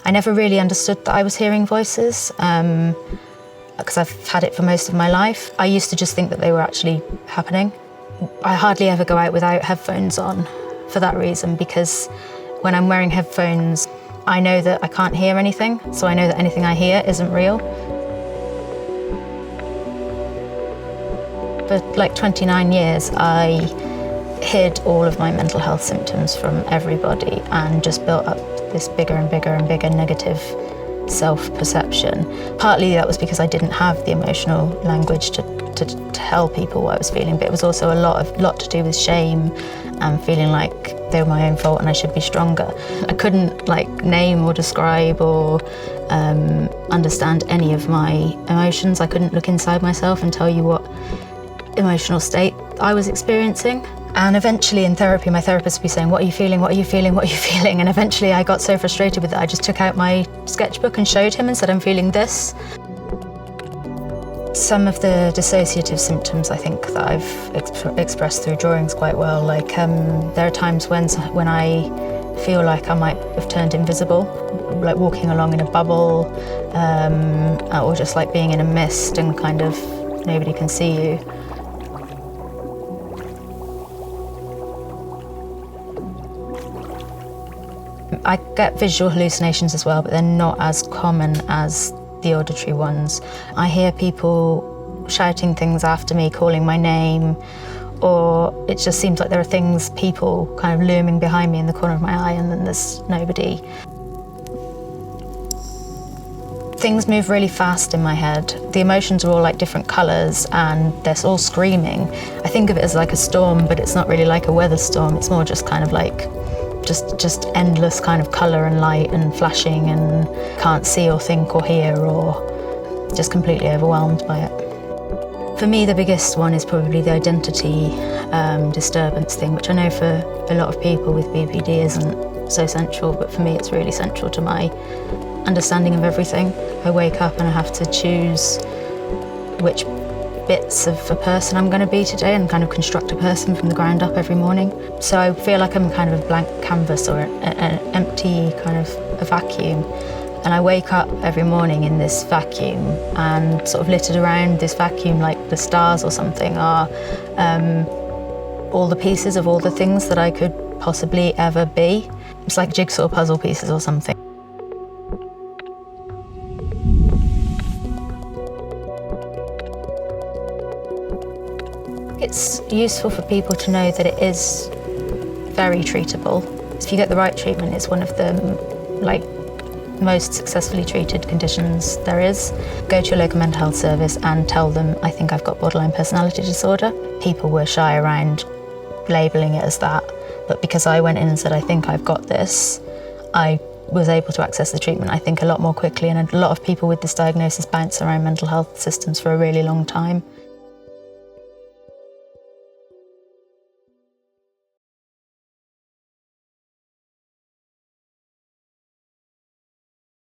I never really understood that I was hearing voices, because I've had it for most of my life. I used to just think that they were actually happening. I hardly ever go out without headphones on for that reason, because when I'm wearing headphones, I know that I can't hear anything, so I know that anything I hear isn't real. For like 29 years, I hid all of my mental health symptoms from everybody and just built up this bigger and bigger and bigger negative self-perception. Partly that was because I didn't have the emotional language to tell people what I was feeling, but it was also a lot to do with shame and feeling like they were my own fault and I should be stronger. I couldn't name or describe or understand any of my emotions. I couldn't look inside myself and tell you what emotional state I was experiencing. And eventually in therapy, my therapist would be saying, what are you feeling, what are you feeling, what are you feeling? And eventually I got so frustrated with it, I just took out my sketchbook and showed him and said, I'm feeling this. Some of the dissociative symptoms I think that I've expressed through drawings quite well. There are times when I feel like I might have turned invisible, like walking along in a bubble, or just like being in a mist and kind of nobody can see you. I get visual hallucinations as well, but they're not as common as the auditory ones. I hear people shouting things after me, calling my name, or it just seems like there are people kind of looming behind me in the corner of my eye and then there's nobody. Things move really fast in my head. The emotions are all like different colours and they're all screaming. I think of it as like a storm, but it's not really like a weather storm. It's more just kind of like just endless kind of colour and light and flashing and can't see or think or hear or just completely overwhelmed by it. For me, the biggest one is probably the identity disturbance thing, which I know for a lot of people with BPD isn't so central, but for me it's really central to my understanding of everything. I wake up and I have to choose which bits of a person I'm going to be today and kind of construct a person from the ground up every morning. So I feel like I'm kind of a blank canvas or an empty kind of a vacuum. And I wake up every morning in this vacuum and sort of littered around this vacuum like the stars or something are all the pieces of all the things that I could possibly ever be. It's like jigsaw puzzle pieces or something. It's useful for people to know that it is very treatable. If you get the right treatment, it's one of the most successfully treated conditions there is. Go to your local mental health service and tell them, I think I've got borderline personality disorder. People were shy around labelling it as that, but because I went in and said, I think I've got this, I was able to access the treatment, I think, a lot more quickly, and a lot of people with this diagnosis bounce around mental health systems for a really long time.